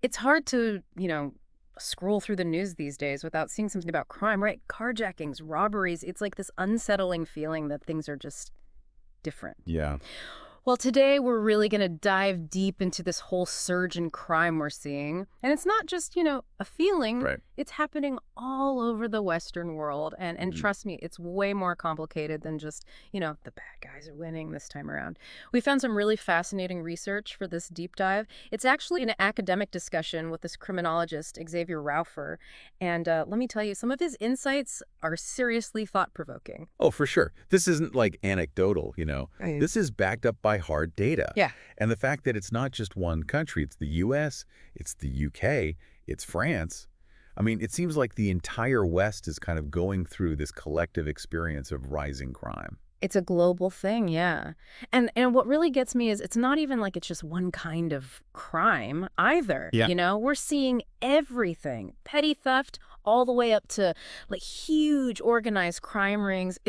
It's hard to, scroll through the news these days without seeing something about crime, right? Carjackings, robberies. It's like this unsettling feeling that things are just different. Yeah. Well, today we're really going to dive deep into this whole surge in crime we're seeing. And it's not just, a feeling. Right. It's happening all over the Western world. And Mhm. trust me, it's way more complicated than just, the bad guys are winning this time around. We found some really fascinating research for this deep dive. It's actually an academic discussion with this criminologist, Xavier Raufer. And let me tell you, some of his insights are seriously thought-provoking. Oh, for sure. This isn't like anecdotal. Right. This is backed up by hard data. Yeah. And the fact that it's not just one country, it's the US, it's the UK, it's France. I mean, it seems like the entire West is kind of going through this collective experience of rising crime. It's a global thing, yeah. And what really gets me is it's not even like it's just one kind of crime either. Yeah. We're seeing everything. Petty theft all the way up to like huge organized crime rings.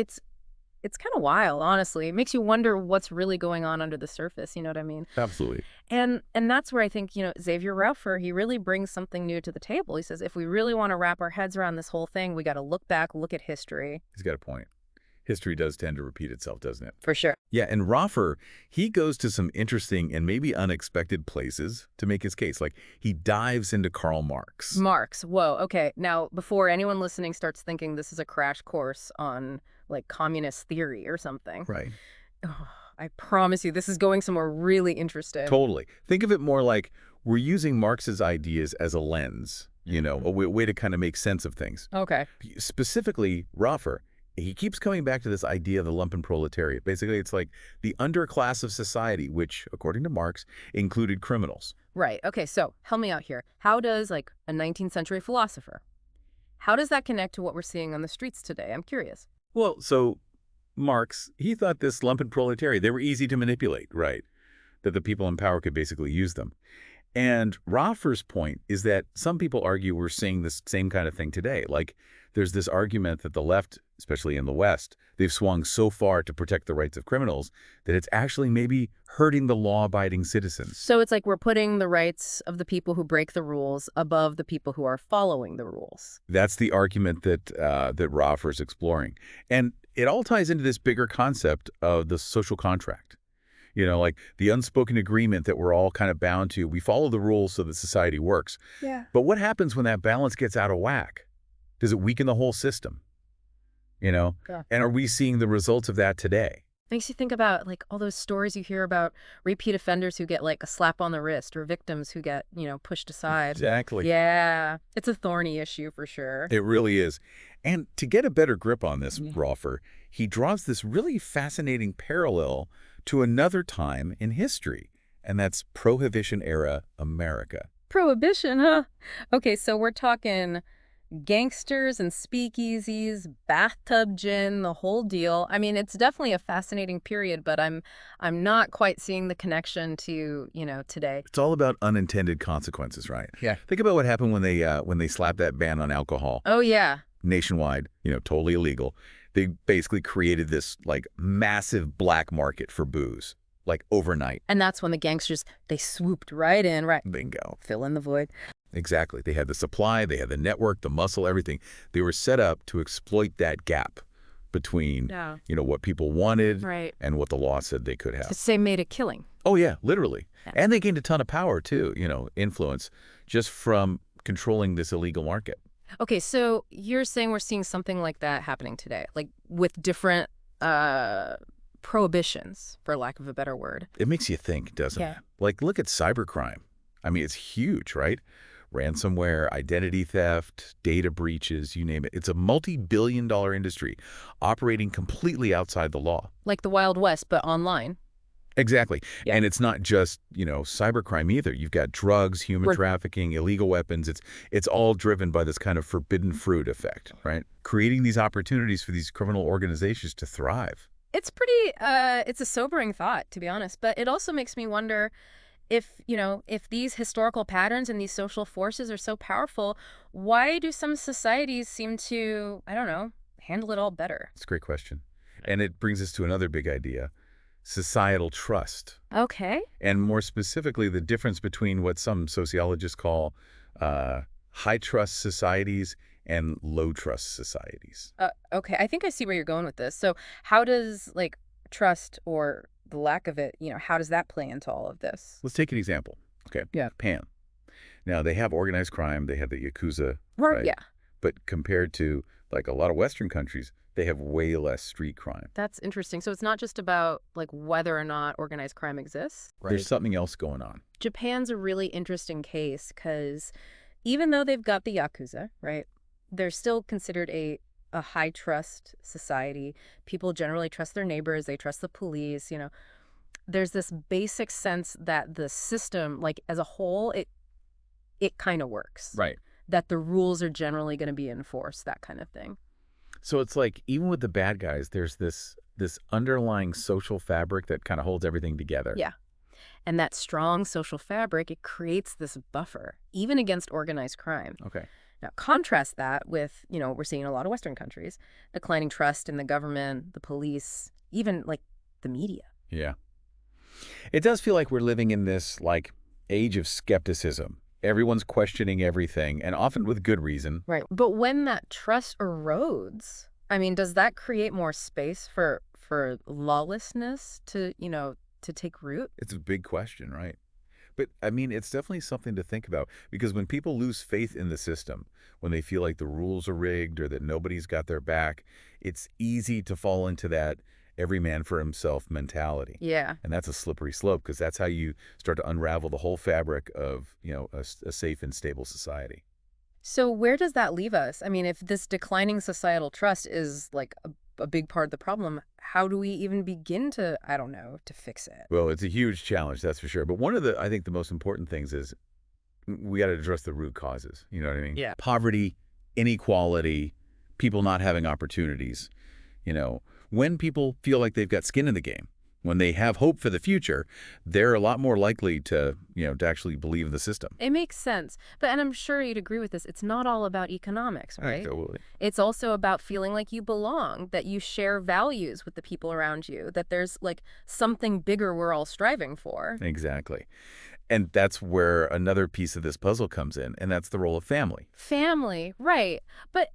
It's kind of wild, honestly. It makes you wonder what's really going on under the surface, you know what I mean? Absolutely. And that's where I think, Xavier Raufer, he really brings something new to the table. He says if we really want to wrap our heads around this whole thing, we got to look back, look at history. He's got a point. History does tend to repeat itself, doesn't it? For sure. Yeah, and Roffer, he goes to some interesting and maybe unexpected places to make his case. Like, he dives into Karl Marx. Marx. Whoa. Okay. Now, before anyone listening starts thinking this is a crash course on like communist theory or something, Right. oh, I promise you this is going somewhere really interesting. Totally. Think of it more like we're using Marx's ideas as a lens, a way to kind of make sense of things. Okay. Specifically, Roffer, he keeps coming back to this idea of the lumpen proletariat. Basically, it's like the underclass of society, which, according to Marx, included criminals. Right. Okay. So help me out here. How does like a 19th century philosopher, how does that connect to what we're seeing on the streets today? I'm curious. Well, so Marx, he thought this lumpen proletariat, they were easy to manipulate, right? That the people in power could basically use them. And Roffer's point is that some people argue we're seeing this same kind of thing today. Like, there's this argument that the left, especially in the West, they've swung so far to protect the rights of criminals that it's actually maybe hurting the law-abiding citizens. So it's like we're putting the rights of the people who break the rules above the people who are following the rules. That's the argument that Roffer's exploring. And it all ties into this bigger concept of the social contract. Like the unspoken agreement that we're all kind of bound to. We follow the rules so that society works. Yeah. But what happens when that balance gets out of whack? Does it weaken the whole system? Yeah. And are we seeing the results of that today? Makes you think about like all those stories you hear about repeat offenders who get like a slap on the wrist or victims who get, pushed aside. Exactly. Yeah, it's a thorny issue for sure. It really is. And to get a better grip on this, Yeah. Roffer, he draws this really fascinating parallel to another time in history, and that's Prohibition-era America. Prohibition, huh? Okay, so we're talking gangsters and speakeasies, bathtub gin, the whole deal. I mean, it's definitely a fascinating period, but I'm not quite seeing the connection to, today. It's all about unintended consequences, right? Yeah. Think about what happened when they slapped that ban on alcohol Oh, yeah. nationwide, totally illegal. They basically created this like massive black market for booze, like overnight. And that's when the gangsters, they swooped right in, right? Bingo. Fill in the void. Exactly. They had the supply, they had the network, the muscle, everything. They were set up to exploit that gap between, Yeah. What people wanted Right. and what the law said they could have. Because they made a killing. Oh, yeah, literally. Yeah. And they gained a ton of power, too, influence, just from controlling this illegal market. Okay, so you're saying we're seeing something like that happening today, like with different prohibitions, for lack of a better word. It makes you think, doesn't Yeah. it? Like, look at cybercrime. I mean, it's huge, right? Ransomware, identity theft, data breaches, you name it. It's a multi-billion-dollar industry operating completely outside the law. Like the Wild West, but online. Exactly. Yeah. And it's not just, cybercrime either. You've got drugs, human Right. trafficking, illegal weapons. It's all driven by this kind of forbidden fruit effect, right? Creating these opportunities for these criminal organizations to thrive. It's pretty, it's a sobering thought, to be honest, but it also makes me wonder if these historical patterns and these social forces are so powerful, why do some societies seem to, I don't know, handle it all better? It's a great question. And it brings us to another big idea. societal trust. Okay. And more specifically, the difference between what some sociologists call high-trust societies and low-trust societies. Okay, I think I see where you're going with this. So how does, like, trust or the lack of it, how does that play into all of this? Let's take an example. Okay, Yeah. Japan. Now, they have organized crime. They have the Yakuza, Right, right? yeah. But compared to, like, a lot of Western countries, they have way less street crime. That's interesting. So it's not just about, like, whether or not organized crime exists. There's something else going on. Japan's a really interesting case because even though they've got the Yakuza, right, they're still considered a high trust society. People generally trust their neighbors. They trust the police. There's this basic sense that the system, like, as a whole, it kind of works. Right. That the rules are generally going to be enforced, that kind of thing. So it's like, even with the bad guys, there's this underlying social fabric that kind of holds everything together. Yeah. And that strong social fabric, it creates this buffer, even against organized crime. Okay. Now, contrast that with, we're seeing in a lot of Western countries, declining trust in the government, the police, even, like, the media. Yeah. It does feel like we're living in this, like, age of skepticism. Everyone's questioning everything, and often with good reason. Right. But when that trust erodes, I mean, does that create more space for lawlessness to take root? It's a big question, right? But, I mean, it's definitely something to think about, because when people lose faith in the system, when they feel like the rules are rigged or that nobody's got their back, it's easy to fall into that every man for himself mentality. Yeah. And that's a slippery slope, because that's how you start to unravel the whole fabric of, a safe and stable society. So where does that leave us? I mean, if this declining societal trust is, like, a big part of the problem, how do we even begin to, I don't know, to fix it? Well, it's a huge challenge, that's for sure. But one of I think the most important things is we got to address the root causes. You know what I mean? Yeah. Poverty, inequality, people not having opportunities. When people feel like they've got skin in the game, when they have hope for the future, they're a lot more likely to, to actually believe in the system. It makes sense. And I'm sure you'd agree with this. It's not all about economics, right? Totally. It's also about feeling like you belong, that you share values with the people around you, that there's, like, something bigger we're all striving for. Exactly. And that's where another piece of this puzzle comes in, and that's the role of family. Family, right.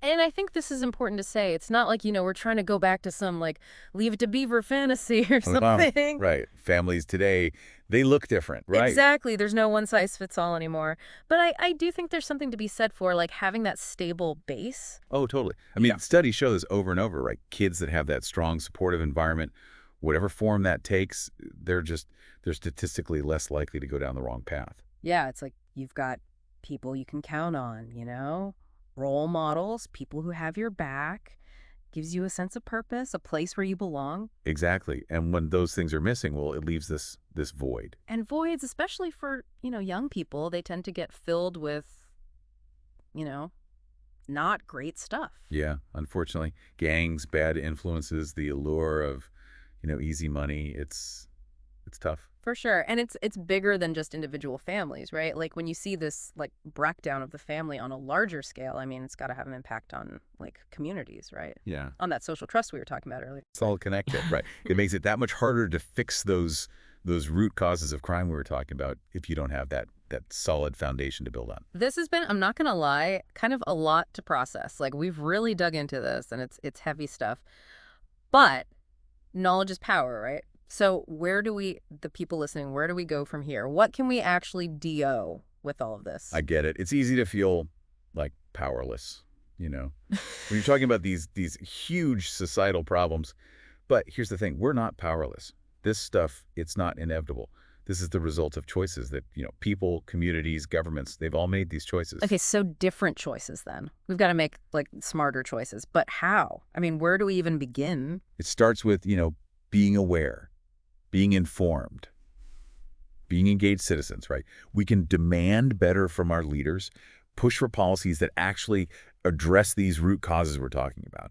And I think this is important to say. It's not like, we're trying to go back to some, like, Leave It to Beaver fantasy or something. Right. Families today, they look different, right? Exactly. There's no one size fits all anymore. But I do think there's something to be said for, like, having that stable base. Oh, totally. I mean, studies show this over and over, right? Kids that have that strong, supportive environment, whatever form that takes, they're statistically less likely to go down the wrong path. Yeah, it's like you've got people you can count on, role models, people who have your back, gives you a sense of purpose, a place where you belong. Exactly. And when those things are missing, well, it leaves this void. And voids, especially for, young people, they tend to get filled with, not great stuff. Yeah, unfortunately. Gangs, bad influences, the allure of, easy money, it's tough. For sure. And it's bigger than just individual families, right? Like, when you see this, like, breakdown of the family on a larger scale, I mean, it's got to have an impact on, like, communities, right? Yeah. On that social trust we were talking about earlier. It's all connected, right? It makes it that much harder to fix those root causes of crime we were talking about if you don't have that solid foundation to build on. This has been, I'm not going to lie, kind of a lot to process. Like, we've really dug into this, and it's heavy stuff. But knowledge is power, right? So the people listening, where do we go from here? What can we actually do with all of this? I get it. It's easy to feel, like, powerless, when you're talking about these huge societal problems. But here's the thing. We're not powerless. This stuff, it's not inevitable. This is the result of choices that, people, communities, governments, they've all made these choices. Okay, so different choices then. We've got to make, like, smarter choices. But how? I mean, where do we even begin? It starts with, being aware, being informed, being engaged citizens, right? We can demand better from our leaders, push for policies that actually address these root causes we're talking about,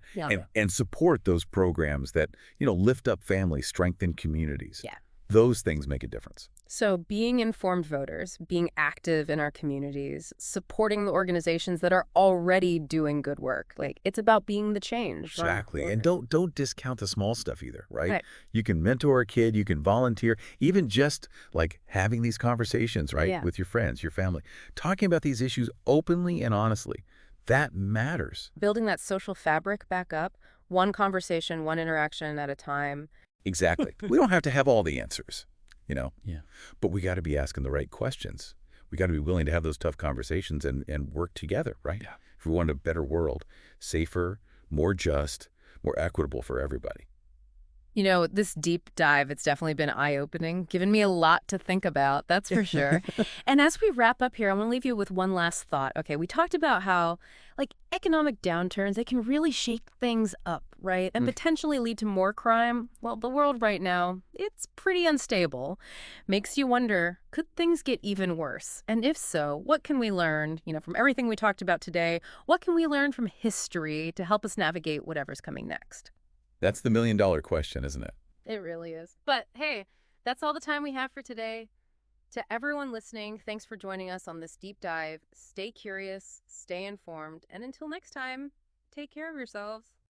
and support those programs that, lift up families, strengthen communities. Yeah. Those things make a difference. So, being informed voters, being active in our communities, supporting the organizations that are already doing good work. Like, it's about being the change, not Exactly. And or don't discount the small stuff either, right? right. You can mentor a kid, you can volunteer, even just like having these conversations, right, Yeah. with your friends, your family, talking about these issues openly and honestly. That matters. Building that social fabric back up, one conversation, one interaction at a time. Exactly. We don't have to have all the answers, you know, Yeah. but we got to be asking the right questions. We got to be willing to have those tough conversations and work together, right? Yeah. If we want a better world, safer, more just, more equitable for everybody. This deep dive, it's definitely been eye-opening, given me a lot to think about, that's for sure. And as we wrap up here, I want to leave you with one last thought. Okay, we talked about how, like, economic downturns, they can really shake things up, right? And Mm. potentially lead to more crime. Well, the world right now, it's pretty unstable. Makes you wonder, could things get even worse? And if so, what can we learn, from everything we talked about today? What can we learn from history to help us navigate whatever's coming next? That's the million-dollar question, isn't it? It really is. But hey, that's all the time we have for today. To everyone listening, thanks for joining us on this deep dive. Stay curious, stay informed, and until next time, take care of yourselves.